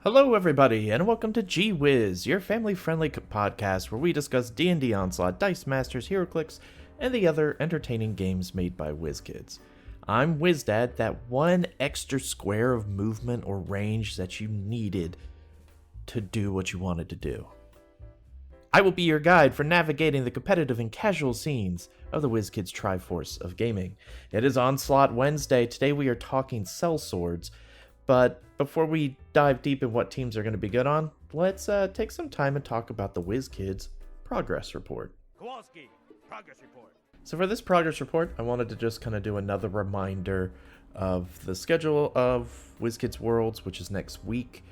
Hello everybody, and welcome to Whiz, your family-friendly podcast where we discuss D&D Onslaught, Dice Masters, HeroClix, and the other entertaining games made by WizKids. I'm WizDad, that one extra square of movement or range that you needed to do what you wanted to do. I will be your guide for navigating the competitive and casual scenes of the WizKids Triforce of Gaming. It is Onslaught Wednesday. Today we are talking Sellswords. But before we dive deep in what teams are going to be good on, let's take some time and talk about the WizKids Progress Report. Kowalski, Progress Report. So for this Progress Report, I wanted to just kind of do another reminder of the schedule of WizKids Worlds, which is next week.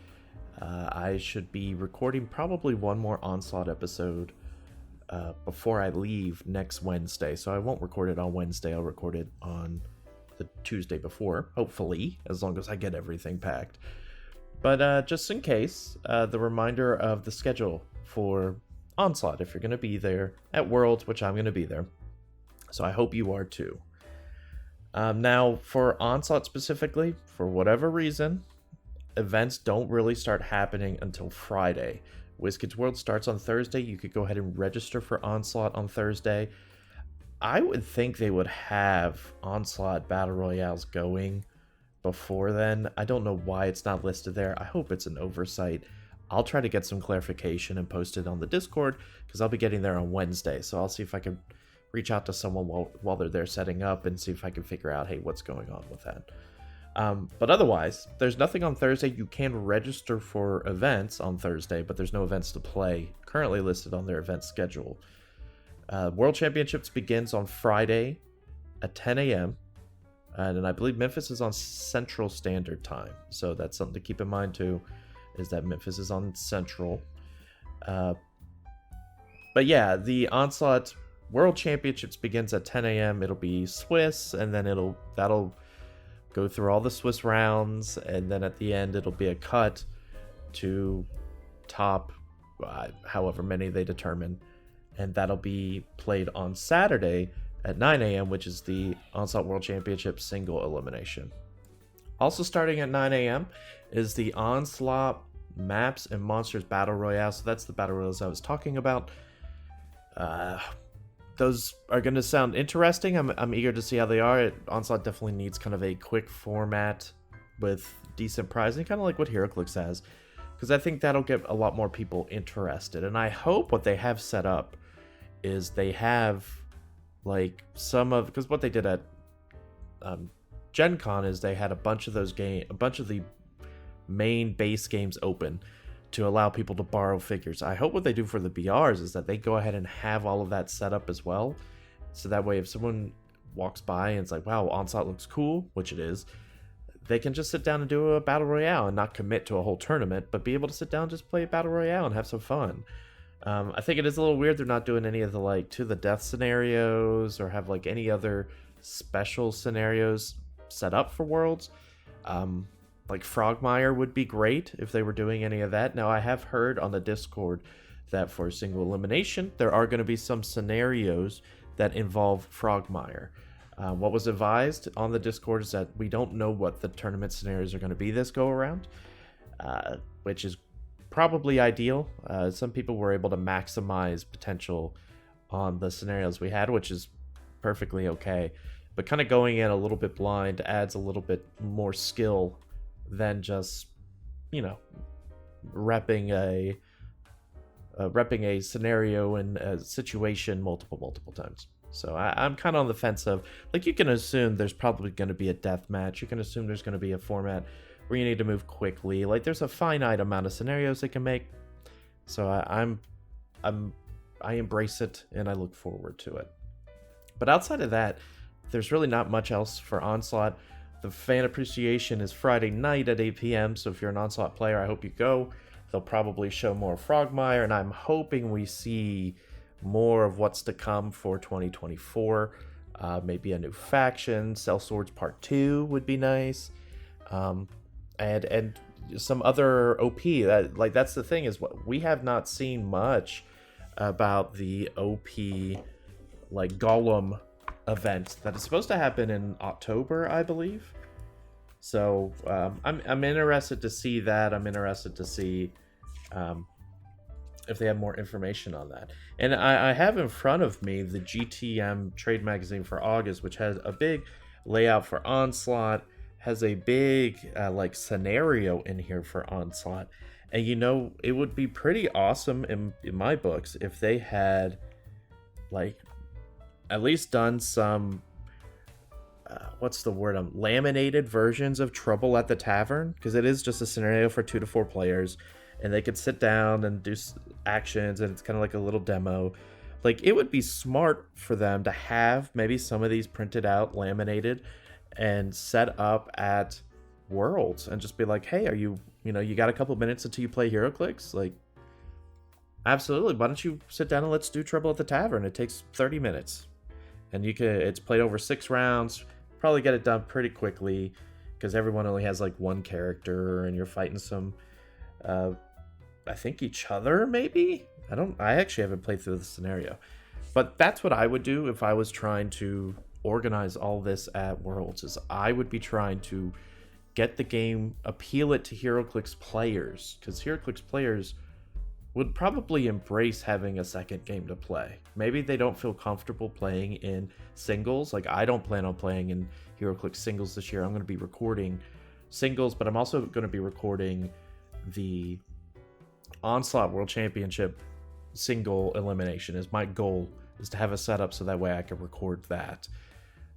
I should be recording probably one more Onslaught episode before I leave next Wednesday. So I won't record it on Wednesday, I'll record it on the Tuesday before, hopefully, as long as I get everything packed. But just in case, the reminder of the schedule for Onslaught, if you're going to be there at Worlds, which I'm going to be there. So I hope you are too. Now, for Onslaught specifically, for whatever reason, events don't really start happening until Friday. WizKids World starts on Thursday. You could go ahead and register for Onslaught on Thursday. I would think they would have Onslaught Battle Royales going before then. I don't know why it's not listed there. I hope it's an oversight. I'll try to get some clarification and post it on the Discord because I'll be getting there on Wednesday. So I'll see if I can reach out to someone while they're there setting up and see if I can figure out, hey, what's going on with that. But otherwise, there's nothing on Thursday. You can register for events on Thursday, but there's no events to play currently listed on their event schedule. World Championships begins on Friday at 10 a.m. And I believe Memphis is on Central Standard Time. So that's something to keep in mind too, is that Memphis is on Central. But yeah, the Onslaught World Championships begins at 10 a.m. It'll be Swiss, and then that'll go through all the Swiss rounds, and then at the end it'll be a cut to top however many they determine. And that'll be played on Saturday at 9 a.m., which is the Onslaught World Championship single elimination. Also starting at 9 a.m. is the Onslaught Maps and Monsters Battle Royale. So that's the Battle Royales I was talking about. Those are going to sound interesting. I'm eager to see how they are. Onslaught definitely needs kind of a quick format with decent pricing, kind of like what HeroClix has. Because I think that'll get a lot more people interested. And I hope what they have set up is they have like because what they did at Gen Con is they had a bunch of the main base games open to allow people to borrow figures. I hope what they do for the BRs is that they go ahead and have all of that set up as well. So that way if someone walks by and it's like, wow, Onslaught looks cool, which it is, they can just sit down and do a battle royale and not commit to a whole tournament, but be able to sit down and just play a battle royale and have some fun. I think it is a little weird they're not doing any of the to the death scenarios or have any other special scenarios set up for Worlds. Like Frogmire would be great if they were doing any of that. Now I have heard on the Discord that for single elimination there are going to be some scenarios that involve Frogmire. What was advised on the Discord is that we don't know what the tournament scenarios are going to be this go around, which is probably ideal. Some people were able to maximize potential on the scenarios we had, which is perfectly okay. But kind of going in a little bit blind adds a little bit more skill than just, repping a scenario and a situation multiple times. So I'm kind of on the fence of, you can assume there's probably going to be a death match. You can assume there's going to be a format where you need to move quickly. There's a finite amount of scenarios they can make. So I embrace it and I look forward to it. But outside of that, there's really not much else for Onslaught. The fan appreciation is Friday night at 8 p.m. So if you're an Onslaught player, I hope you go. They'll probably show more Frogmire, and I'm hoping we see more of what's to come for 2024. Maybe a new faction. Sellswords Part 2 would be nice. And some other OP. That's the thing, is what we have not seen much about the OP Golem event that is supposed to happen in October, I believe. So I'm interested to see that. I'm interested to see um, if they have more information on that. And I have in front of me the GTM trade magazine for August, which has a big layout for Onslaught, has a big like scenario in here for Onslaught. And it would be pretty awesome in my books if they had like at least done some what's the word? Laminated versions of Trouble at the Tavern, because it is just a scenario for 2 to 4 players, and they could sit down and do actions, and it's kind of like a little demo. Like, it would be smart for them to have maybe some of these printed out, laminated, and set up at Worlds, and just be like, hey, you got a couple minutes until you play HeroClix? Like, absolutely. Why don't you sit down and let's do Trouble at the Tavern? It takes 30 minutes, and it's played over 6 rounds. Probably get it done pretty quickly because everyone only has like one character, and you're fighting some I think each other, maybe. I actually haven't played through the scenario, but that's what I would do if I was trying to organize all this at Worlds. Is I would be trying to get the game, appeal it to HeroClix players, because HeroClix players would probably embrace having a second game to play. Maybe they don't feel comfortable playing in singles. Like, I don't plan on playing in HeroClix singles this year. I'm going to be recording singles, but I'm also going to be recording the Onslaught World Championship single elimination. Is my goal is to have a setup so that way I can record that.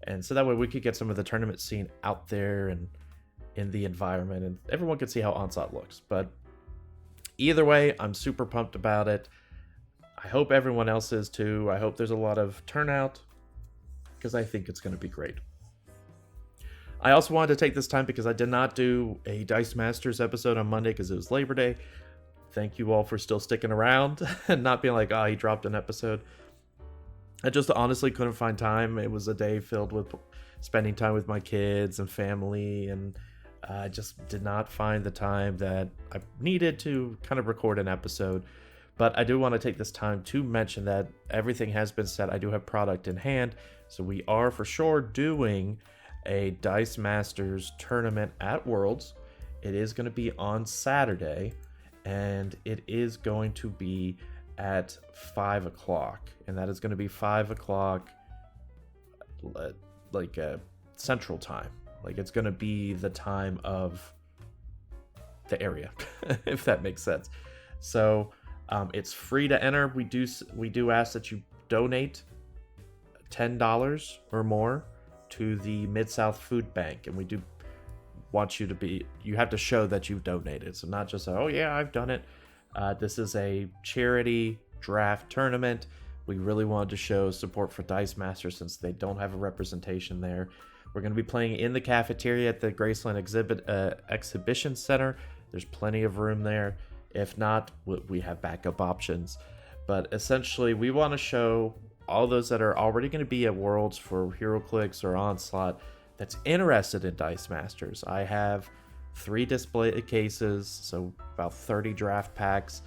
And so that way we could get some of the tournament scene out there and in the environment, and everyone can see how Onslaught looks. But either way, I'm super pumped about it. I hope everyone else is too. I hope there's a lot of turnout, because I think it's going to be great. I also wanted to take this time because I did not do a Dice Masters episode on Monday because it was Labor Day. Thank you all for still sticking around and not being like, oh, he dropped an episode. I just honestly couldn't find time. It was a day filled with spending time with my kids and family, and I just did not find the time that I needed to kind of record an episode. But I do want to take this time to mention that everything has been set. I do have product in hand, so we are for sure doing a Dice Masters tournament at Worlds. It is going to be on Saturday, and it is going to be at 5 o'clock, and that is going to be 5 o'clock like Central Time. Like, it's going to be the time of the area, if that makes sense. So it's free to enter. We do ask that you donate $10 or more to the Mid-South Food Bank, and we do want you have to show that you've donated. So not just, oh yeah, I've done it. This is a charity draft tournament. We really wanted to show support for Dice Masters since they don't have a representation there. We're going to be playing in the cafeteria at the Graceland Exhibition Center. There's plenty of room there. If not, we have backup options. But essentially, we want to show all those that are already going to be at Worlds for HeroClix or Onslaught that's interested in Dice Masters. I have 3 display cases, so about 30 draft packs.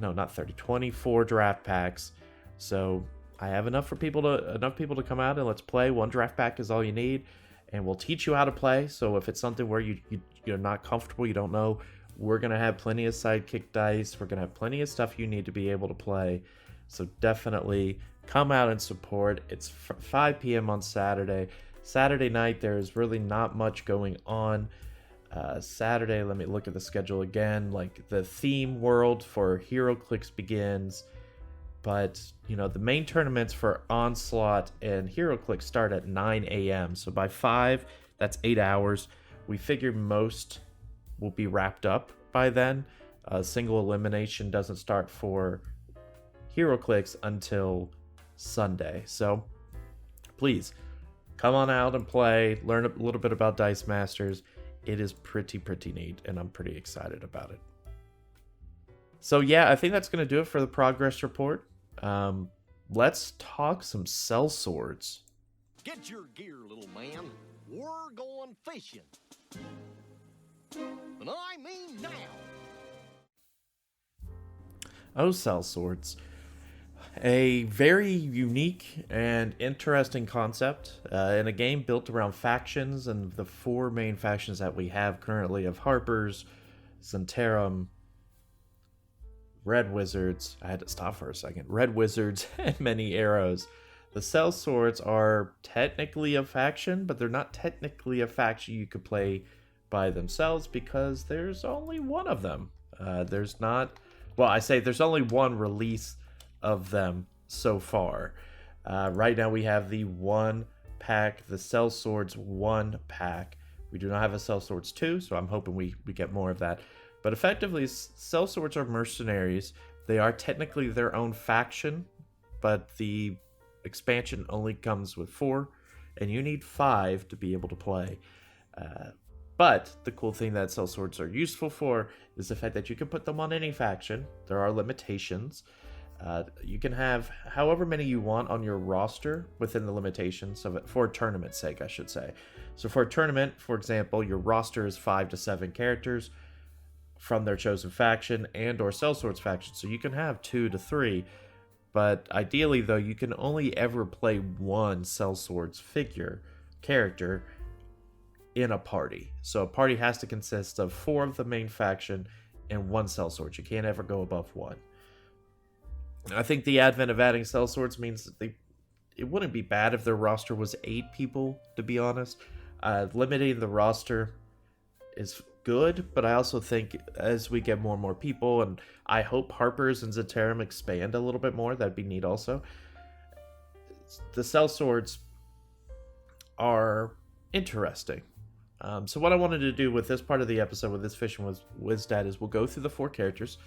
No, not 30, 24 draft packs. So I have enough people to come out and let's play. 1 draft pack is all you need, and we'll teach you how to play. So if it's something where you're not comfortable, you don't know, we're gonna have plenty of sidekick dice. We're gonna have plenty of stuff you need to be able to play. So definitely come out and support. It's 5 p.m. on Saturday. Saturday night, there's really not much going on. Saturday, let me look at the schedule again. Like, the theme world for HeroClix begins, but the main tournaments for Onslaught and HeroClix start at 9 a.m. So by 5, that's 8 hours. We figure most will be wrapped up by then. Single elimination doesn't start for HeroClix until Sunday. So please come on out and play, learn a little bit about Dice Masters. It is pretty neat, and I'm pretty excited about it. So yeah, I think that's going to do it for the progress report. Let's talk some Sellswords. Get your gear, little man. We're going fishing. And I mean now. Oh, Sellswords. A very unique and interesting concept in a game built around factions, and the four main factions that we have currently of Harpers, Zentarum, Red Wizards. I had to stop for a second. Red Wizards and many arrows. The Sellswords are technically a faction, but they're not technically a faction you could play by themselves because there's only one of them. There's not. Well, I say there's only one release of them so far. Right now we have the one pack, the Sellswords 1 pack. We do not have a Sellswords 2, so I'm hoping we get more of that. But effectively, Sellswords are mercenaries. They are technically their own faction, but the expansion only comes with 4, and you need 5 to be able to play. But the cool thing that Sellswords are useful for is the fact that you can put them on any faction. There are limitations. You can have however many you want on your roster within the limitations of it, for tournament's sake, I should say. So for a tournament, for example, your roster is 5 to 7 characters from their chosen faction and or Sellswords faction. So you can have 2 to 3, but ideally though, you can only ever play one Sellswords character in a party. So a party has to consist of 4 of the main faction and 1 Sellsword. You can't ever go above 1. I think the advent of adding Sellswords means that it wouldn't be bad if their roster was 8 people, to be honest. Limiting the roster is good, but I also think as we get more and more people, and I hope Harpers and Zentarum expand a little bit more, that'd be neat also. The Sellswords are interesting. So what I wanted to do with this part of the episode, with this fishing with WizDad, is we'll go through the 4 characters,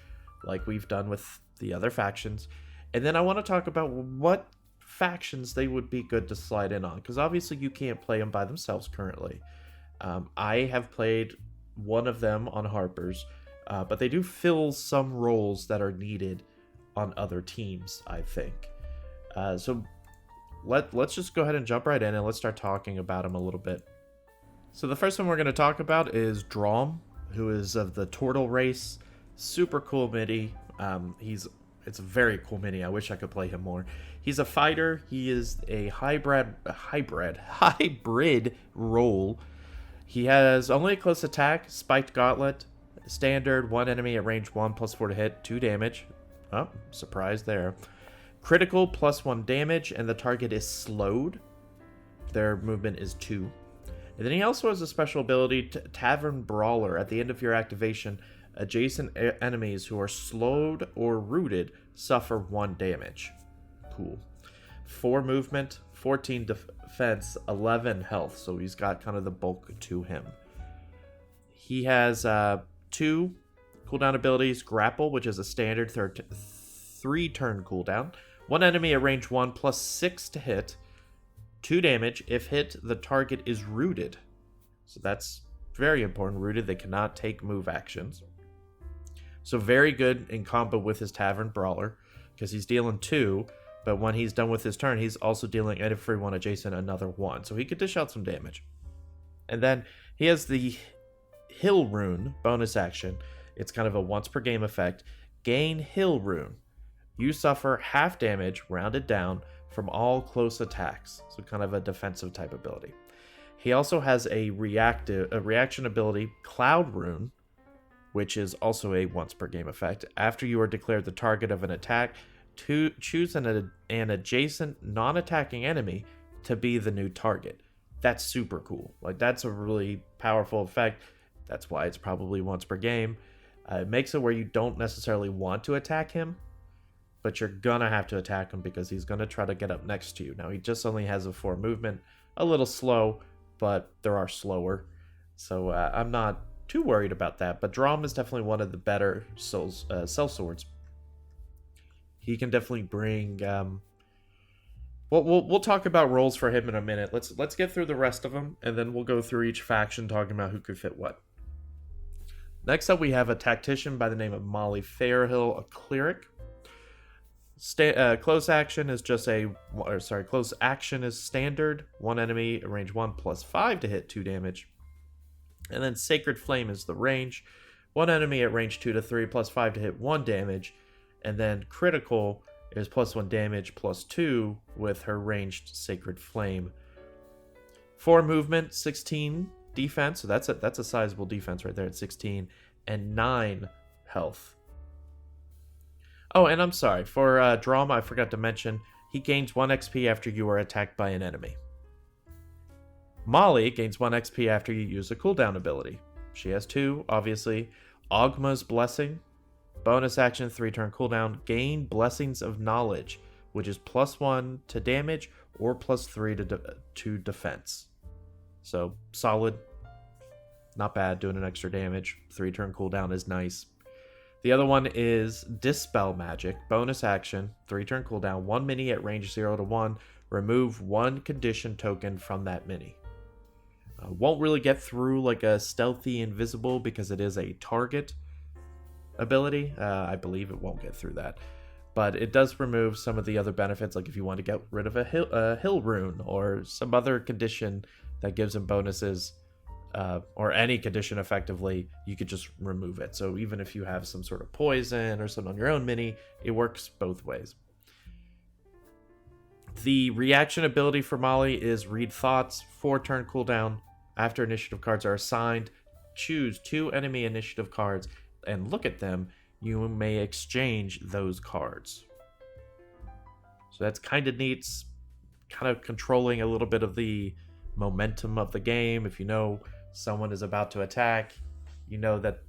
like we've done with the other factions, and then I want to talk about what factions they would be good to slide in on, because obviously you can't play them by themselves currently. I have played one of them on Harpers, but they do fill some roles that are needed on other teams, I think. So let's just go ahead and jump right in, and let's start talking about them a little bit. So the first one we're going to talk about is Drom, who is of the Turtle race. Super cool midi. It's a very cool mini. I wish I could play him more. He's a fighter. He is a hybrid role. He has only a close attack, spiked gauntlet, standard, 1 enemy at range 1 plus 4 to hit, 2 damage. Oh, surprise there. Critical plus 1 damage, and the target is slowed. Their movement is 2. And then he also has a special ability, Tavern Brawler. At the end of your activation, adjacent enemies who are slowed or rooted suffer 1 damage. Cool. 4 movement, 14 defense, 11 health. So he's got kind of the bulk to him. He has 2 cooldown abilities. Grapple, which is a standard 3-turn cooldown. 1 enemy at range 1 plus 6 to hit. 2 damage. If hit, the target is rooted. So that's very important. Rooted, they cannot take move actions. So very good in combo with his Tavern Brawler, because he's dealing 2, but when he's done with his turn, he's also dealing everyone adjacent another 1. So he could dish out some damage. And then he has the Hill Rune bonus action. It's kind of a once per game effect. Gain Hill Rune. You suffer half damage, rounded down, from all close attacks. So kind of a defensive type ability. He also has a reaction ability, Cloud Rune, which is also a once per game effect. After you are declared the target of an attack, choose an adjacent non-attacking enemy to be the new target. That's super cool. Like, that's a really powerful effect. That's why it's probably once per game. It makes it where you don't necessarily want to attack him, but you're gonna have to attack him because he's gonna try to get up next to you. Now, he just only has a 4 movement, a little slow, but there are slower. So I'm not too worried about that, but Drom is definitely one of the better Sellswords. He can definitely bring. We'll talk about roles for him in a minute. Let's get through the rest of them, and then we'll go through each faction talking about who could fit what. Next up, we have a tactician by the name of Molly Fairhill, a cleric. Close action is close action is standard. 1 enemy at range 1 plus 5 to hit, 2 damage. And then Sacred Flame is the range. 1 enemy at range 2 to 3 plus 5 to hit, 1 damage. And then critical is +1 damage +2 with her ranged Sacred Flame. 4 movement, 16 defense, so that's a sizable defense right there at 16, and 9 health. Oh, and I'm sorry, for Drama, I forgot to mention, he gains 1 XP after you are attacked by an enemy. Molly gains 1 XP after you use a cooldown ability. She has 2, obviously. Ogma's Blessing, bonus action, 3-turn cooldown, gain Blessings of Knowledge, which is +1 to damage or +3 to defense. So, solid. Not bad, doing an extra damage. 3-turn cooldown is nice. The other one is Dispel Magic, bonus action, 3-turn cooldown, 1 mini at range 0 to 1, remove 1 condition token from that mini. Won't really get through like a Stealthy Invisible because it is a target ability. I believe it won't get through that. But it does remove some of the other benefits, like if you want to get rid of a hill rune or some other condition that gives him bonuses, or any condition effectively, you could just remove it. So even if you have some sort of poison or something on your own mini, it works both ways. The reaction ability for Molly is Read Thoughts, 4-turn cooldown. After initiative cards are assigned, choose 2 enemy initiative cards and look at them. You may exchange those cards. So that's kind of neat. Kind of controlling a little bit of the momentum of the game. If you know someone is about to attack, you know that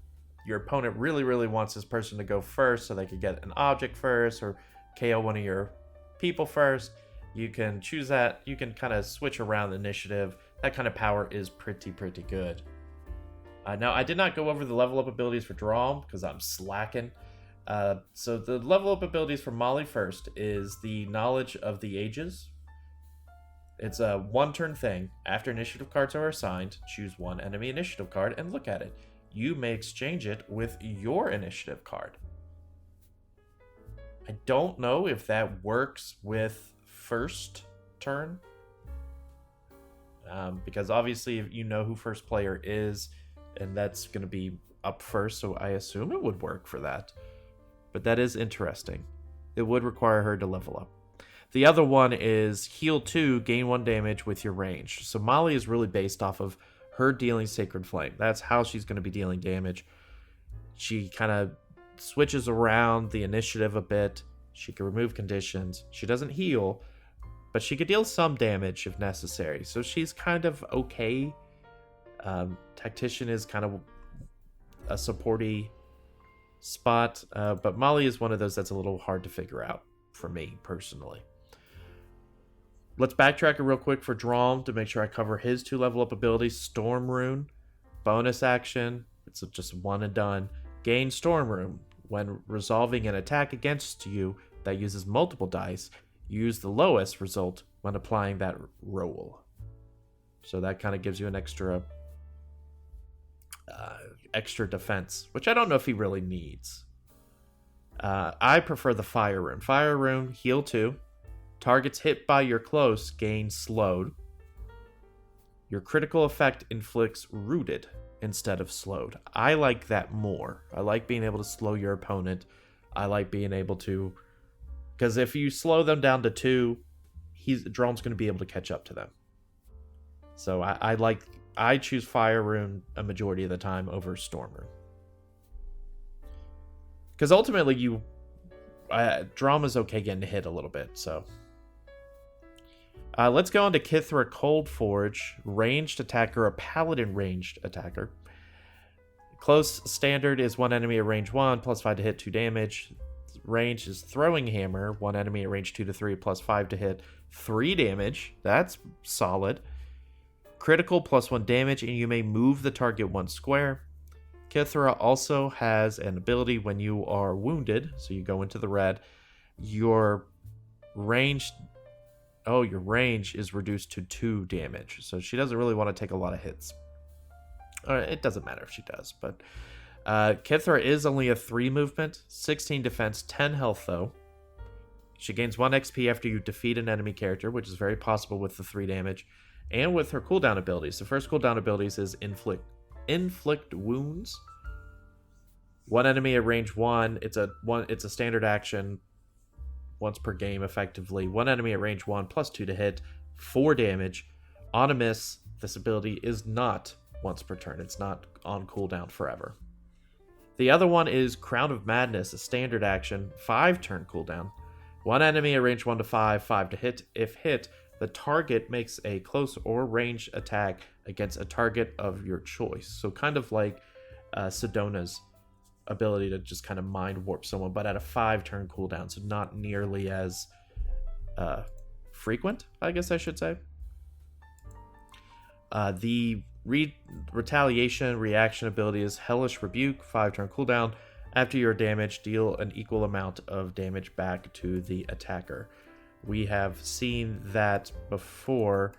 your opponent really, really wants this person to go first so they could get an object first or KO one of your people first. You can choose that. You can kind of switch around the initiative. That kind of power is pretty good. Now, I did not go over the level up abilities for Drom because I'm slacking. So the level up abilities for Molly first is the Knowledge of the Ages. It's a 1-turn thing. After initiative cards are assigned, choose 1 enemy initiative card and look at it. You may exchange it with your initiative card. I don't know if that works with first turn. Because obviously you know who first player is, and that's going to be up first, so I assume it would work for that. But that is interesting. It would require her to level up. The other one is Heal 2, gain 1 damage with your range. So Molly is really based off of her dealing Sacred Flame. That's how she's going to be dealing damage. She kind of switches around the initiative a bit. She can remove conditions. She doesn't heal, but she could deal some damage if necessary. So she's kind of okay. Tactician is kind of a supporty spot, but Molly is one of those that's a little hard to figure out for me personally. Let's backtrack it real quick for Drom to make sure I cover his 2 level up abilities. Storm Rune, bonus action. It's just 1 and done. Gain Storm Rune. When resolving an attack against you that uses multiple dice, use the lowest result when applying that roll. So that kind of gives you an extra defense, which I don't know if he really needs. I prefer the Fire Rune. Fire Rune, heal 2. Targets hit by your close gain slowed. Your critical effect inflicts rooted instead of slowed. I like that more. I like being able to slow your opponent. I like being able to... Because if you slow them down to 2, Drom's going to be able to catch up to them. So I choose Fire Rune a majority of the time over Storm Rune. Because ultimately, Drom is okay getting hit a little bit, so... let's go on to Kithra Coldforge, ranged attacker, a paladin ranged attacker. Close standard is 1 enemy at range 1, +5 to hit, 2 damage. Range is Throwing Hammer, 1 enemy at range 2 to 3, +5 to hit, 3 damage. That's solid. Critical, +1 damage, and you may move the target 1 square. Kithra also has an ability when you are wounded, so you go into the red. Your range is reduced to 2 damage, so she doesn't really want to take a lot of hits. It doesn't matter if she does, but Kithra is only a 3 movement, 16 defense, 10 health though. She gains 1 XP after you defeat an enemy character, which is very possible with the 3 damage, and with her cooldown abilities. The first cooldown abilities is Inflict Wounds. 1 enemy at range 1. It's a standard action. once per game effectively. One enemy at range 1, plus 2 to hit, 4 damage. On a miss, this ability is not once per turn. It's not on cooldown forever. The other one is Crown of Madness, a standard action, 5 turn cooldown. One enemy at range 1 to 5, 5 to hit. If hit, the target makes a close or ranged attack against a target of your choice. So kind of like Sedona's ability to just kind of mind warp someone, but at a 5 turn cooldown, so not nearly as frequent, I guess I should say. The retaliation reaction ability is Hellish Rebuke, 5 turn cooldown. After your damage, deal an equal amount of damage back to the attacker. We have seen that before,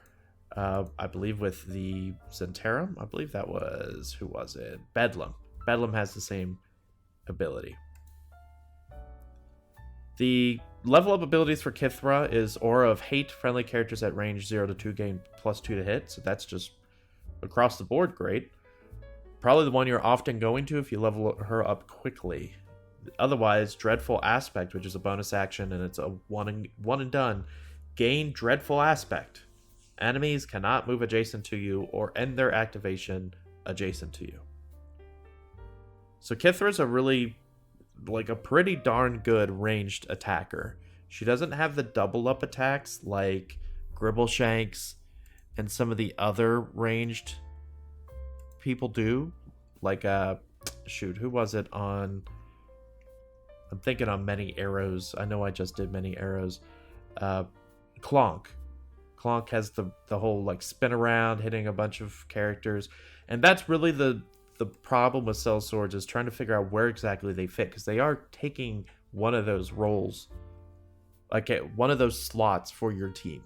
I believe with the Zentarum. I believe that was, who was it? Bedlam. Bedlam has the same ability. The level up abilities for Kithra is Aura of Hate. Friendly characters at range 0 to 2 gain plus 2 to hit. So that's just across the board great. Probably the one you're often going to if you level her up quickly. Otherwise, Dreadful Aspect, which is a bonus action and it's a one and done. Gain Dreadful Aspect. Enemies cannot move adjacent to you or end their activation adjacent to you. So Kithra's a really, like, a pretty darn good ranged attacker. She doesn't have the double up attacks like Gribbleshanks and some of the other ranged people do. Like, shoot, who was it on... I'm thinking on Many Arrows. I know I just did Many Arrows. Clonk. Clonk has the whole, like, spin around, hitting a bunch of characters. And that's really the problem with Sellswords, is trying to figure out where exactly they fit, because they are taking one of those roles, like one of those slots for your team.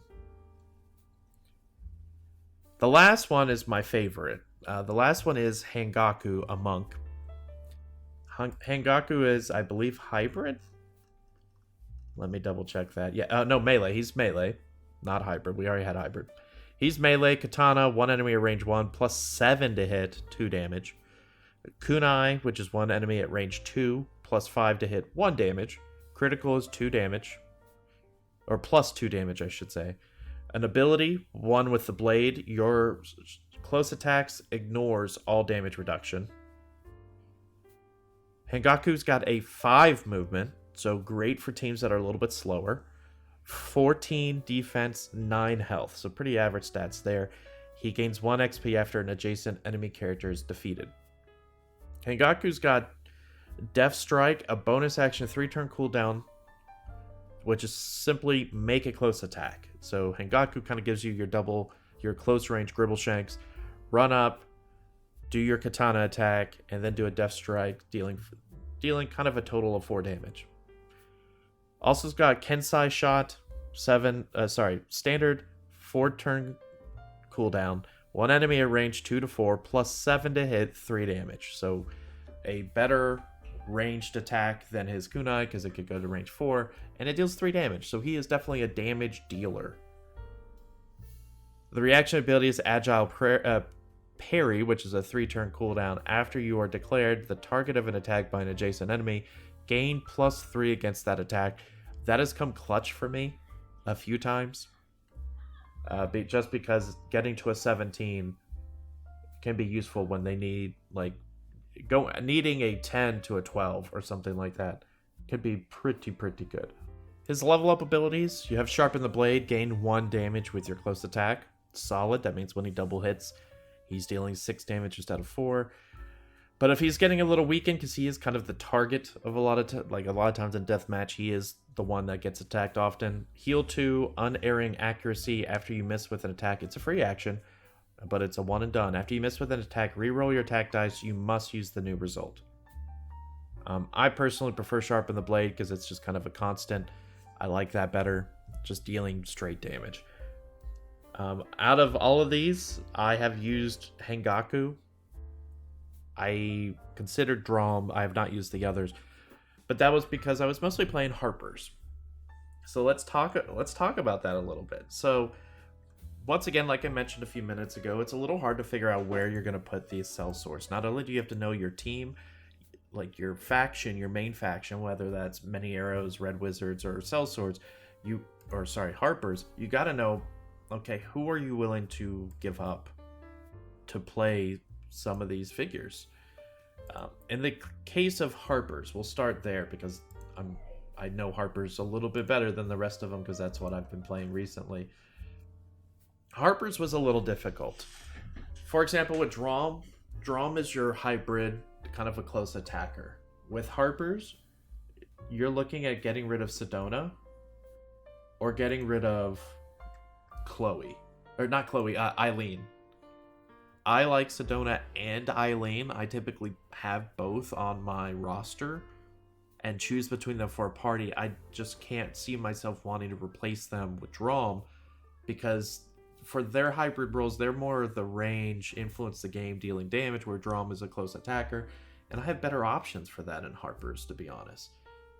The last one is my favorite. The last one is Hangaku, a monk. Hangaku is, I believe, hybrid? Let me double check that. Yeah, no, melee. He's melee, not hybrid. We already had hybrid. He's melee, katana, one enemy at range 1, plus 7 to hit, 2 damage. Kunai, which is one enemy at range 2, plus 5 to hit, 1 damage. Critical is 2 damage. Or plus 2 damage, I should say. An ability, one with the blade. Your close attacks ignores all damage reduction. Hangaku's got a 5 movement, so great for teams that are a little bit slower. 14 defense, 9 health, so pretty average stats there. He gains 1 XP after an adjacent enemy character is defeated. Hangaku's got Death Strike, a bonus action 3 turn cooldown, which is simply make a close attack. So Hangaku kind of gives you your close range Gribbleshanks, run up, do your katana attack, and then do a Death Strike, dealing kind of a total of 4 damage. Also got Kensai Shot, standard 4 turn cooldown, 1 enemy at range 2 to 4, plus 7 to hit, 3 damage. So a better ranged attack than his kunai, because it could go to range 4, and it deals 3 damage. So he is definitely a damage dealer. The reaction ability is Agile Parry, which is a 3 turn cooldown. After you are declared the target of an attack by an adjacent enemy, gain plus 3 against that attack. That has come clutch for me a few times. Just because getting to a 17 can be useful when they need, like, needing a 10 to a 12 or something like that. Could be pretty good. His level up abilities, you have Sharpen the Blade, gain 1 damage with your close attack. Solid, that means when he double hits, he's dealing 6 damage instead of 4. But if he's getting a little weakened, because he is kind of the target of a lot of times in deathmatch, he is the one that gets attacked often. Heal 2, Unerring Accuracy. After you miss with an attack, it's a free action, but it's a one and done. After you miss with an attack, reroll your attack dice. You must use the new result. I personally prefer Sharpen the Blade because it's just kind of a constant. I like that better, just dealing straight damage. Out of all of these, I have used Hangaku. I considered Drom. I have not used the others, but that was because I was mostly playing Harpers. So let's talk about that a little bit. So once again, like I mentioned a few minutes ago, it's a little hard to figure out where you're going to put these Sellswords. Not only do you have to know your team, like your faction, your main faction, whether that's Many Arrows, Red Wizards, or Sellswords, Harpers, you got to know, okay, who are you willing to give up to play some of these figures? In the case of Harpers, we'll start there because I know Harpers a little bit better than the rest of them because that's what I've been playing recently. Harpers was a little difficult. For example, with Drom is your hybrid, kind of a close attacker. With Harpers, you're looking at getting rid of Sedona or getting rid of Eileen. I like Sedona and Eileen. I typically have both on my roster and choose between them for a party. I just can't see myself wanting to replace them with Drom because for their hybrid roles, they're more the range, influence the game, dealing damage, where Drom is a close attacker. And I have better options for that in Harpers, to be honest.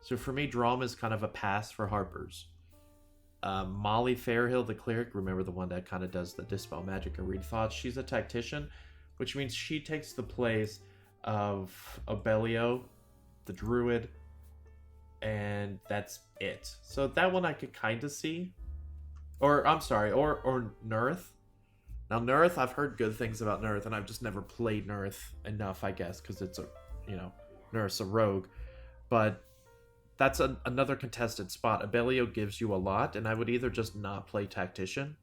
So for me, Drom is kind of a pass for Harpers. Molly Fairhill, the cleric, remember the one that kind of does the Dispel Magic and Read Thoughts? She's a tactician, which means she takes the place of Abellio, the druid, and that's it. So that one I could kind of see. Or Nurth. Now Nurth, I've heard good things about Nurth, and I've just never played Nurth enough, I guess, because it's Nurth's a rogue. But that's another contested spot. Abellio gives you a lot, and I would either just not play Tactician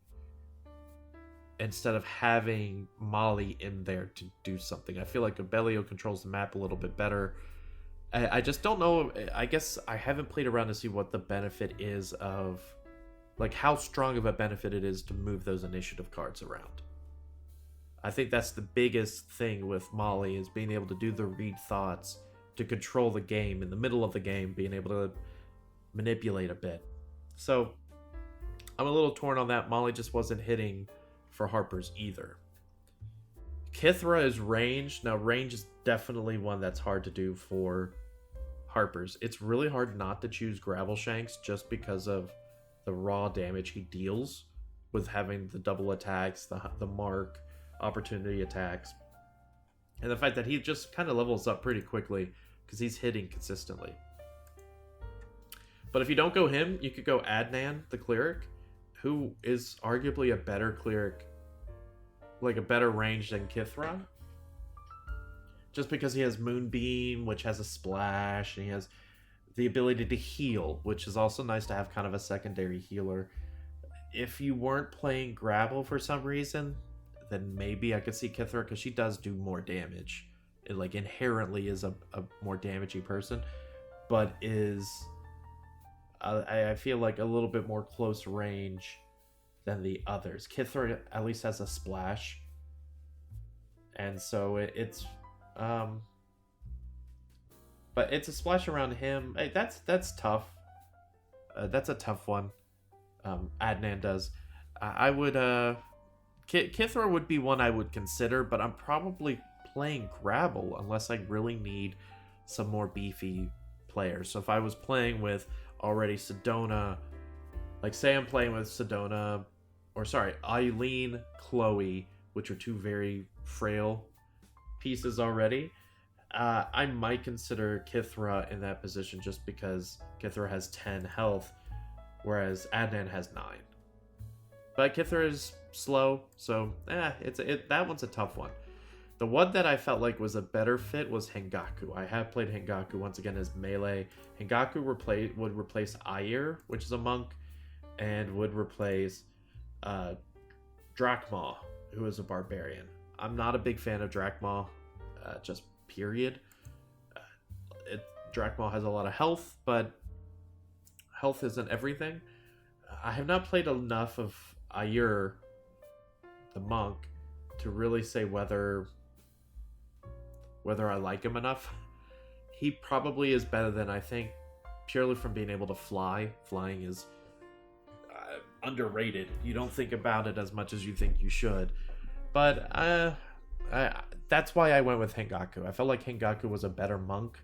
instead of having Molly in there to do something. I feel like Abellio controls the map a little bit better. I just don't know. I guess I haven't played around to see what the benefit is of, like, how strong of a benefit it is to move those initiative cards around. I think that's the biggest thing with Molly, is being able to do the read thoughts, to control the game in the middle of the game, being able to manipulate a bit. So I'm a little torn on that. Molly just wasn't hitting for Harpers either. Kithra is range. Now range is definitely one that's hard to do for Harpers. It's really hard not to choose Gravel Shanks just because of the raw damage he deals with having the double attacks, the mark, opportunity attacks, and the fact that he just kind of levels up pretty quickly because he's hitting consistently. But if you don't go him, you could go Adnan, the cleric, who is arguably a better cleric, like a better range than Kithra. Just because he has Moonbeam, which has a splash, and he has the ability to heal, which is also nice to have kind of a secondary healer. If you weren't playing Gravel for some reason, then maybe I could see Kithra, because she does do more damage. It, like, inherently is a more damaging person, but is, I feel like, a little bit more close range than the others. Kithra at least has a splash, and so it's but it's a splash around him. Hey, that's tough. That's a tough one. Adnan does. I would Kithra would be one I would consider, but I'm probably playing Gravel unless I really need some more beefy players. So if I was playing with already Sedona, like say I'm playing with Sedona, or sorry, Eileen, Chloe, which are two very frail pieces already, I might consider Kithra in that position just because Kithra has 10 health, whereas Adnan has 9. But Kithra is slow, so that one's a tough one. The one that I felt like was a better fit was Hengaku. I have played Hengaku once again as melee. Hengaku would replace Ayer, which is a monk, and would replace Drakmaw, who is a barbarian. I'm not a big fan of Drakmaw, just period. Drakmaw has a lot of health, but health isn't everything. I have not played enough of Ayer, the monk, to really say whether I like him enough. He probably is better than I think, purely from being able to fly. Flying is underrated. You don't think about it as much as you think you should. But that's why I went with Hengaku. I felt like Hengaku was a better monk,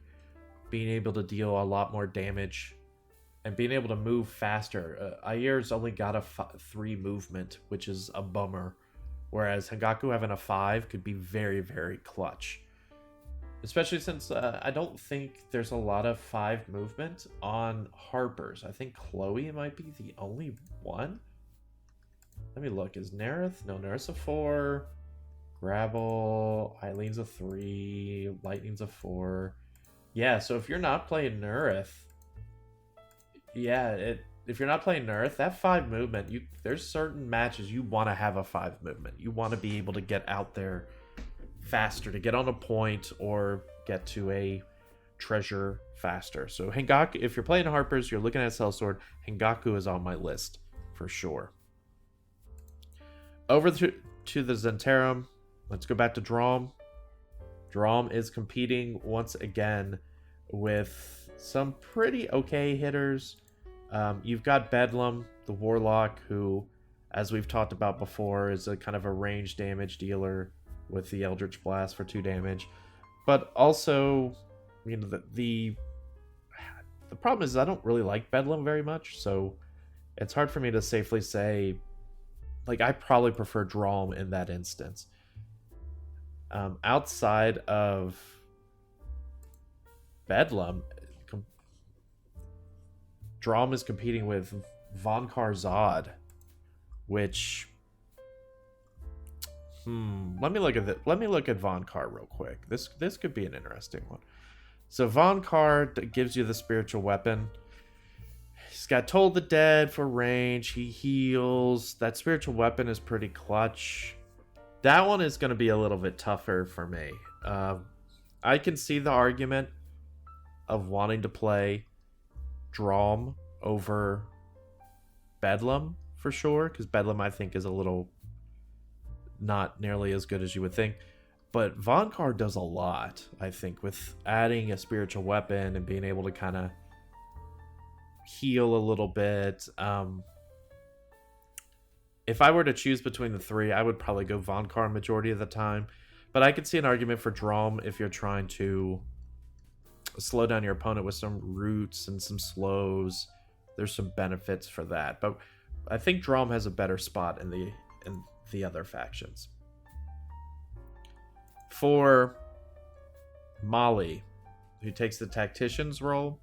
being able to deal a lot more damage and being able to move faster. Ayer's only got a 3 movement, which is a bummer, whereas Hengaku having a 5 could be very, very clutch. Especially since I don't think there's a lot of 5 movement on Harpers. I think Chloe might be the only one. Let me look. Is Nerith? No, Nerith's a 4. Grabble. Eileen's a 3. Lightning's a 4. Yeah, so if you're not playing Nerith, yeah, if you're not playing Nerith, that 5 movement, there's certain matches you want to have a 5 movement. You want to be able to get out there faster, to get on a point or get to a treasure faster. So Hengaku, if you're playing Harpers, you're looking at Sellsword, Hengaku is on my list for sure. Over to the Zentarum. Let's go back to Drom. Drom is competing once again with some pretty okay hitters. You've got Bedlam, the Warlock, who, as we've talked about before, is a kind of a range damage dealer with the Eldritch Blast for 2 damage. But also, you know, the problem is I don't really like Bedlam very much, so it's hard for me to safely say, like, I probably prefer Drom in that instance. Outside of Bedlam, Drom is competing with Von Zod, which let me look at Von Kar real quick. This could be an interesting one. So Von Kar gives you the spiritual weapon. He's got Toll the Dead for range. He heals. That spiritual weapon is pretty clutch. That one is going to be a little bit tougher for me. I can see the argument of wanting to play Drom over Bedlam for sure, because Bedlam I think is a little not nearly as good as you would think. But Von Kar does a lot, I think, with adding a spiritual weapon and being able to kind of heal a little bit. If I were to choose between the 3, I would probably go Von Kar majority of the time. But I could see an argument for Drom if you're trying to slow down your opponent with some roots and some slows. There's some benefits for that. But I think Drom has a better spot in the other factions. For Molly, who takes the tactician's role,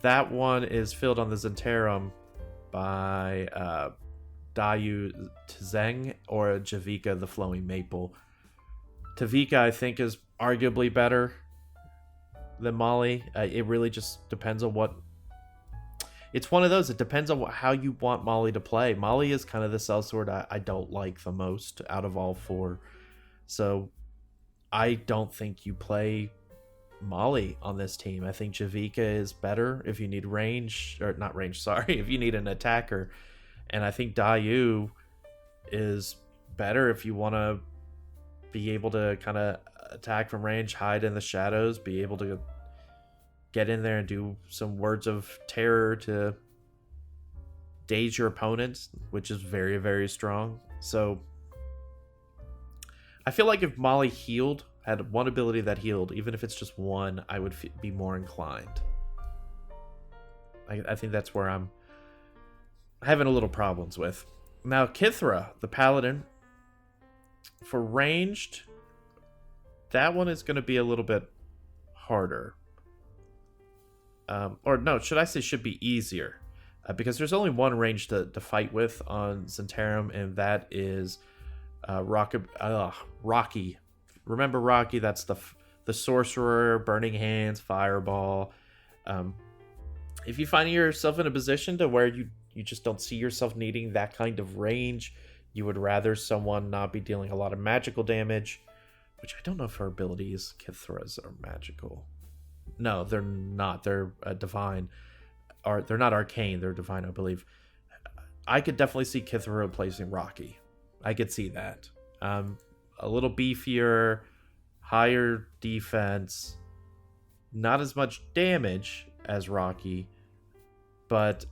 that one is filled on the Zentarum by Dayu Tzeng or Javika the Flowing Maple. Tavika, I think, is arguably better than Molly. It really just depends on what... It's one of those, it depends on how you want Molly to play. Molly is kind of the sellsword I don't like the most out of all 4. So I don't think you play Molly on this team. I think Javika is better if you need range, or not range, sorry, if you need an attacker. And I think Dayu is better if you want to be able to kind of attack from range, hide in the shadows, be able to get in there and do some words of terror to daze your opponent, which is very, very strong. So I feel like if Molly had one ability that healed, even if it's just one, I would be more inclined. I think that's where I'm having a little problems with. Now, Kithra, the Paladin, for ranged, that one is going to be a little bit harder. Or no, should be easier. Because there's only one range to fight with on Zentarum, and that is Rocky. Remember Rocky? That's the sorcerer, burning hands, fireball. If you find yourself in a position to where you just don't see yourself needing that kind of range, you would rather someone not be dealing a lot of magical damage, which I don't know if her abilities, Kithra's, are magical. No, they're not. They're divine. They're not arcane. They're divine, I believe. I could definitely see Kithra replacing Rocky. I could see that. A little beefier, higher defense, not as much damage as Rocky, but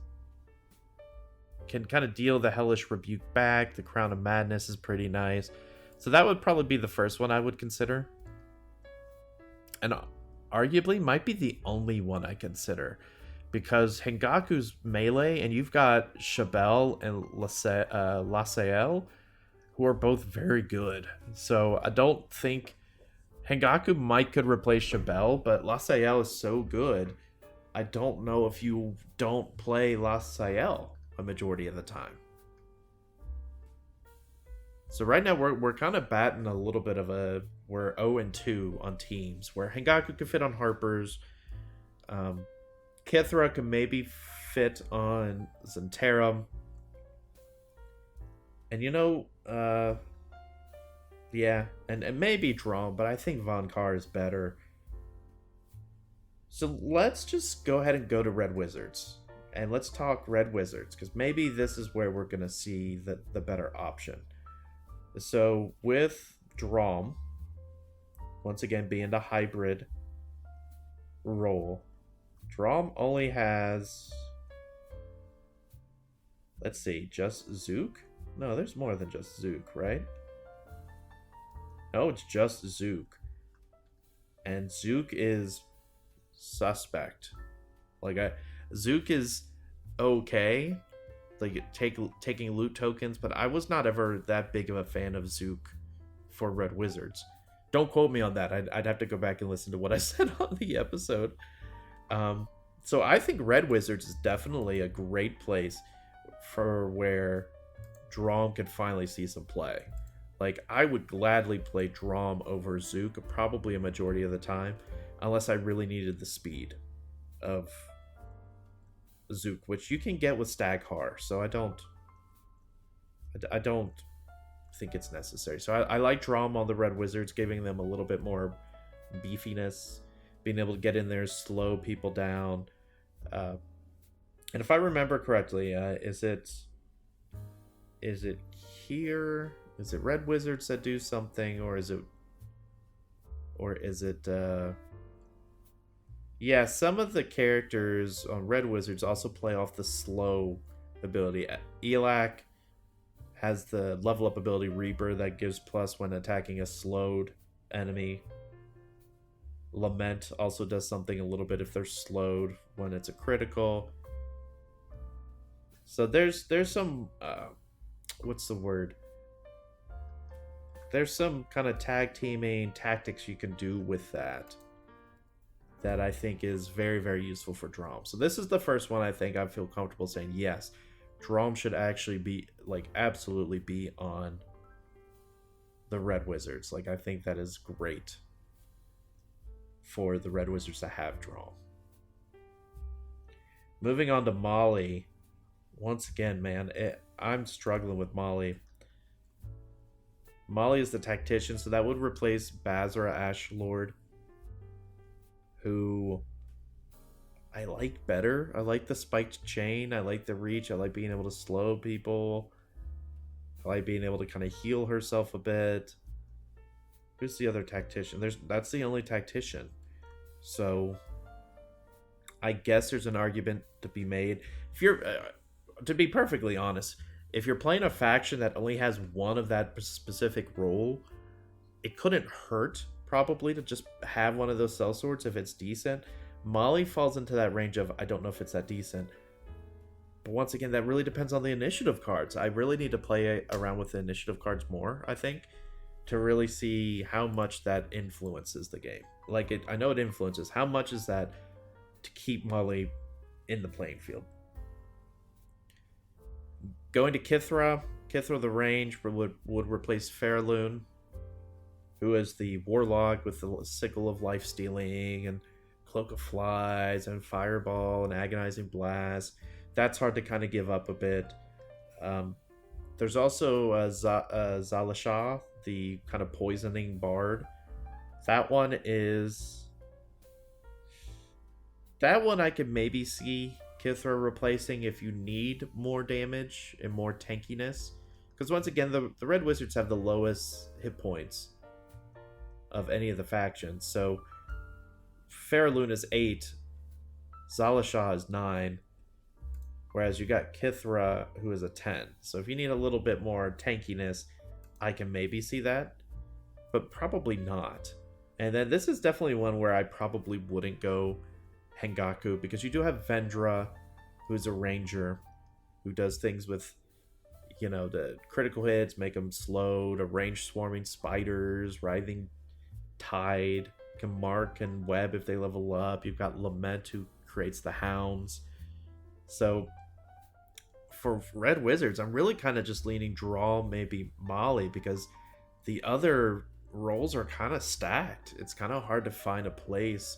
can kind of deal the Hellish Rebuke back. The Crown of Madness is pretty nice. So that would probably be the first one I would consider. And arguably might be the only one I consider, because Hengaku's melee, and you've got Chabelle and Lasaelle, who are both very good. So I don't think Hengaku might could replace Chabelle, but Lasalle is so good. I don't know if you don't play Lasalle a majority of the time. So right now we're kind of batting a little bit of we're 0-2 on teams where Hengaku could fit on Harper's. Kithra could maybe fit on Zentera. And yeah, and maybe Drum, but I think Von Carr is better. So let's just go ahead and go to Red Wizards. And let's talk Red Wizards, because maybe this is where we're going to see the better option. So with Drum, once again being the hybrid role, Drum only has, let's see, just Zook? No, there's more than just Zook, right? No, it's just Zook. And Zook is suspect. Zook is okay, taking loot tokens, but I was not ever that big of a fan of Zook for Red Wizards. Don't quote me on that. I'd have to go back and listen to what I said on the episode. So I think Red Wizards is definitely a great place for where Drom could finally see some play. I would gladly play Drom over Zook probably a majority of the time, unless I really needed the speed of Zook, which you can get with Staghar, so I don't think it's necessary. So I like Drom on the Red Wizards, giving them a little bit more beefiness, being able to get in there, slow people down. And if I remember correctly, is it here? Is it Red Wizards that do something, or is it yeah, some of the characters on Red Wizards also play off the slow ability. Elak has the level up ability Reaper that gives plus when attacking a slowed enemy. Lament also does something a little bit if they're slowed when it's a critical. So there's some what's the word? There's some kind of tag teaming tactics you can do with that I think is very, very useful for Drom. So this is the first one I think I feel comfortable saying, yes, Drom should actually be, absolutely be on the Red Wizards. I think that is great for the Red Wizards to have Drom. Moving on to Molly. Once again, man, I'm struggling with Molly. Molly is the tactician, so that would replace Bazra Ashlord, who I like better. I like the spiked chain. I like the reach. I like being able to slow people. I like being able to kind of heal herself a bit. Who's the other tactician? That's the only tactician. So I guess there's an argument to be made. If you're, to be perfectly honest, if you're playing a faction that only has one of that specific role, it couldn't hurt probably to just have one of those Sellswords if it's decent. Molly falls into that range of I don't know if it's that decent. But once again, that really depends on the initiative cards. I really need to play around with the initiative cards more, I think, to really see how much that influences the game. I know it influences. How much is that to keep Molly in the playing field? Going to Kithra the range would replace Fairloon, who is the warlock with the sickle of life stealing and cloak of flies and fireball and agonizing blast. That's hard to kind of give up a bit. There's also Zalashah, the kind of poisoning bard. That one I could maybe see Kithra replacing if you need more damage and more tankiness. Because once again, the Red Wizards have the lowest hit points of any of the factions. So Fairloon is 8, Zalashah is 9, whereas you got Kithra, who is a 10. So if you need a little bit more tankiness, I can maybe see that, but probably not. And then this is definitely one where I probably wouldn't go Hengaku, because you do have Vendra, who's a ranger, who does things with, the critical hits, make them slow, to range swarming spiders, writhing Tide can mark and web if they level up. You've got Lament who creates the hounds. So for Red Wizards, I'm really kind of just leaning draw, maybe Molly, because the other roles are kind of stacked. It's kind of hard to find a place.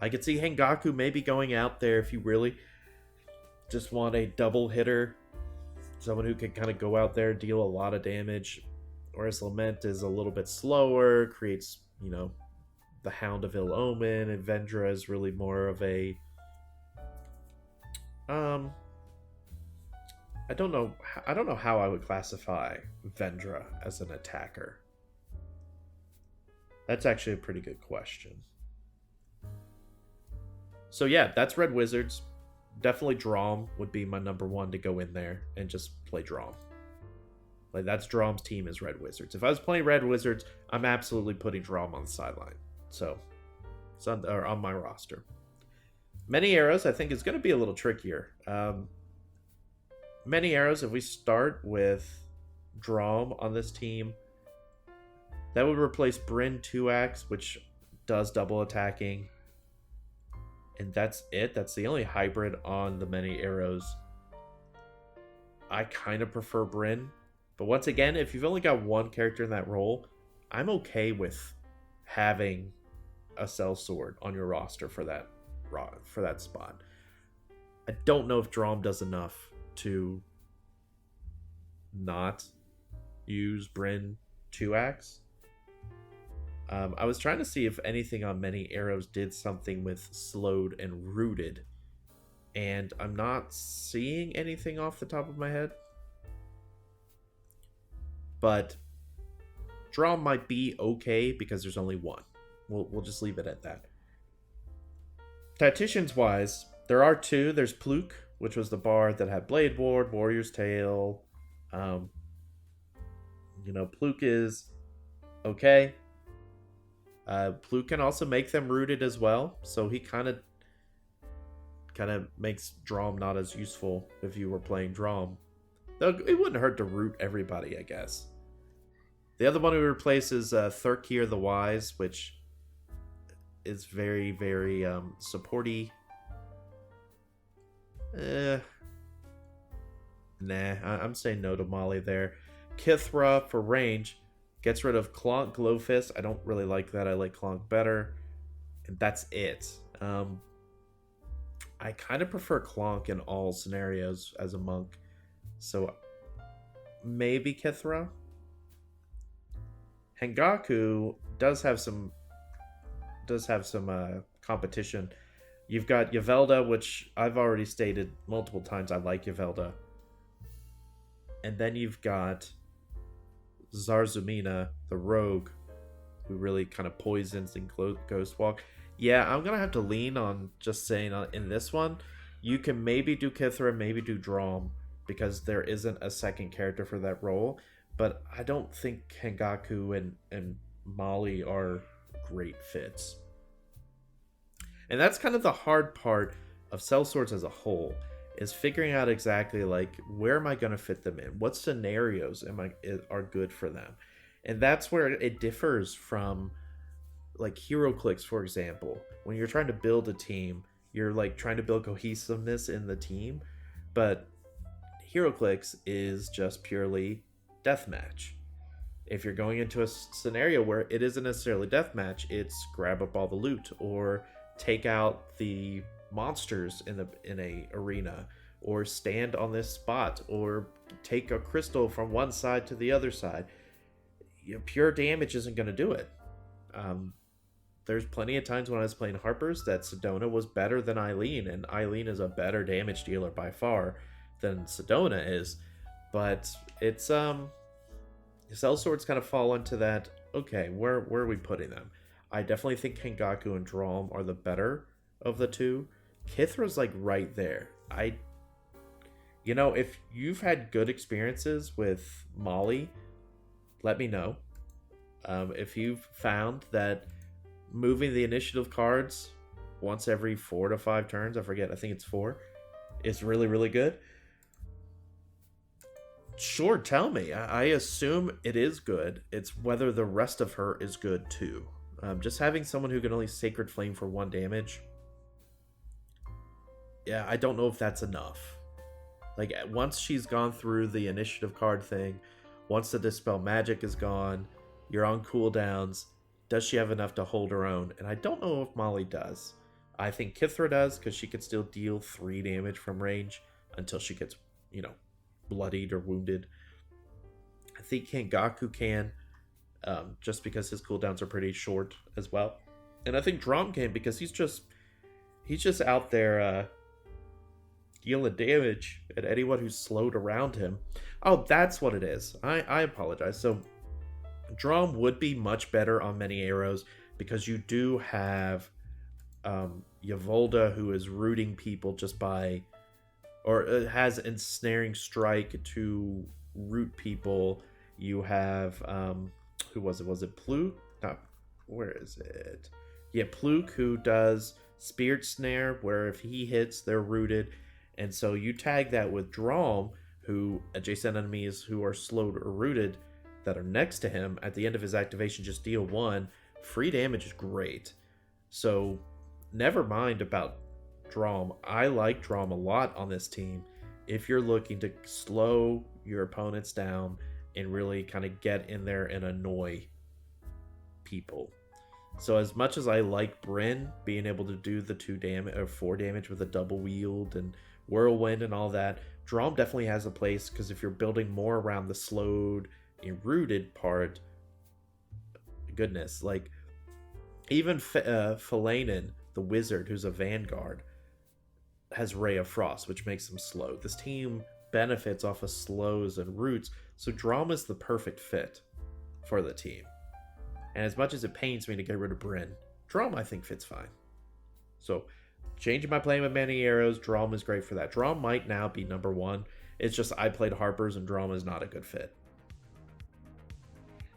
I could see Hengaku maybe going out there if you really just want a double hitter, someone who can kind of go out there, deal a lot of damage. Whereas Lament is a little bit slower, creates, the Hound of Ill Omen, and Vendra is really more of a I don't know how I would classify Vendra as an attacker. That's actually a pretty good question. So yeah, that's Red Wizards. Definitely Drom would be my number one to go in there and just play Drom. Like, that's Drom's team is Red Wizards. If I was playing Red Wizards, I'm absolutely putting Drom on the sideline. So, it's on my roster. Many Arrows, I think, is going to be a little trickier. Many Arrows, if we start with Drom on this team, that would replace Bryn 2-Axe, which does double attacking. And that's it. That's the only hybrid on the Many Arrows. I kind of prefer Bryn. But once again, if you've only got one character in that role, I'm okay with having a Sellsword on your roster for that spot. I don't know if Drom does enough to not use Bryn 2-Axe. I was trying to see if anything on Many Arrows did something with slowed and rooted, and I'm not seeing anything off the top of my head. But Drom might be okay because there's only one. We'll just leave it at that. Tacticians wise, there are two. There's Pluk, which was the bard that had Blade Ward, Warrior's Tale. Pluk is okay. Pluk can also make them rooted as well, so he kind of makes Drom not as useful if you were playing Drom. Though it wouldn't hurt to root everybody, I guess. The other one we replace is Thurkir the Wise, which is very, very supporty. I'm saying no to Molly there. Kithra for range gets rid of Clonk Glowfist. I don't really like that. I like Clonk better. And that's it. I kind of prefer Clonk in all scenarios as a monk. So maybe Kithra. Hengaku does have some competition. You've got Yvelda, which I've already stated multiple times I like Yvelda. And then you've got Zarzumina, the rogue, who really kind of poisons and ghost walk. Yeah, I'm gonna have to lean on just saying in this one, you can maybe do Kithra, maybe do Drom, because there isn't a second character for that role. But I don't think Hengaku and Molly are great fits. And that's kind of the hard part of Sellswords as a whole, is figuring out exactly like, where am I going to fit them in? What scenarios are good for them? And that's where it differs from like HeroClix, for example. When you're trying to build a team, you're like trying to build cohesiveness in the team, but HeroClix is just purely deathmatch. If you're going into a scenario where it isn't necessarily deathmatch, it's grab up all the loot or take out the monsters in a arena, or stand on this spot, or take a crystal from one side to the other side. Pure damage isn't going to do it. There's plenty of times when I was playing Harper's that Sedona was better than Eileen, and Eileen is a better damage dealer by far than Sedona is. But it's Sellswords kind of fall into that. Okay, where are we putting them? I definitely think Hengaku and Drom are the better of the two. Kithra's like right there. If you've had good experiences with Molly, let me know. If you've found that moving the initiative cards once every 4 to 5 turns, I think it's 4, is really, really good. Sure, tell me. I assume it is good. It's whether the rest of her is good too. Just having someone who can only Sacred Flame for 1 damage, yeah, I don't know if that's enough. Like, once she's gone through the initiative card thing, once the Dispel Magic is gone, you're on cooldowns, does she have enough to hold her own? And I don't know if Molly does. I think Kithra does, because she could still deal 3 damage from range until she gets, bloodied or wounded. I think Kangaku can, just because his cooldowns are pretty short as well. And I think Drom can, because he's just out there dealing damage at anyone who's slowed around him. Oh, that's what it is. I apologize. So Drom would be much better on many arrows, because you do have Yvolda, who is rooting people just by, or has Ensnaring Strike to root people. You have, who was it? Was it Pluke? No, where is it? Yeah, Pluke, who does Spirit Snare, where if he hits, they're rooted. And so you tag that with Drom, who adjacent enemies who are slowed or rooted that are next to him at the end of his activation just deal 1. Free damage is great. So never mind about Drom. I like Drom a lot on this team if you're looking to slow your opponents down and really kind of get in there and annoy people. So as much as I like Brynn being able to do the 2 damage or 4 damage with a double wield and whirlwind and all that, Drom definitely has a place, because if you're building more around the slowed and rooted part, goodness, like even Philanen, the wizard who's a vanguard, has Ray of Frost, which makes him slow. This team benefits off of slows and roots, so Drom is the perfect fit for the team. And as much as it pains me to get rid of Brynn, Drom I think fits fine. So changing my plan with many arrows, Drom is great for that. Drom might now be number 1. It's just I played Harper's and Drom is not a good fit.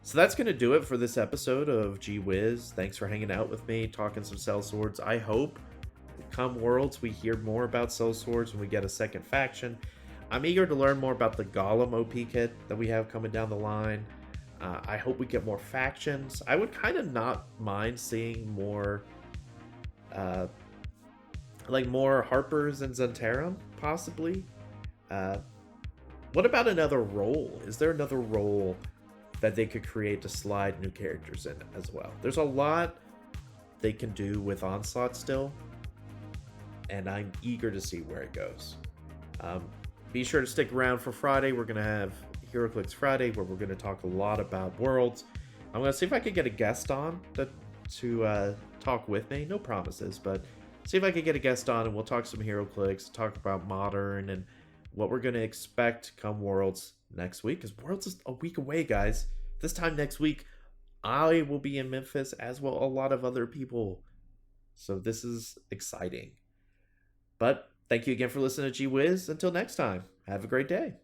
So that's going to do it for this episode of Whiz. Thanks for hanging out with me, talking some Sellswords. I hope come Worlds we hear more about Sellswords when we get a second faction. I'm eager to learn more about the Golem OP kit that we have coming down the line. I hope we get more factions. I would kind of not mind seeing more more Harpers and Zentarum, possibly. What about another role? Is there another role that they could create to slide new characters in as well? There's a lot they can do with Onslaught still, and I'm eager to see where it goes. Be sure to stick around for Friday. We're going to have HeroClix Friday, where we're going to talk a lot about Worlds. I'm going to see if I could get a guest on to talk with me. No promises, but see if I could get a guest on, and we'll talk some HeroClix, talk about Modern, and what we're going to expect come Worlds next week, because Worlds is a week away, guys. This time next week, I will be in Memphis, as will a lot of other people. So this is exciting. But thank you again for listening to Whiz. Until next time, have a great day.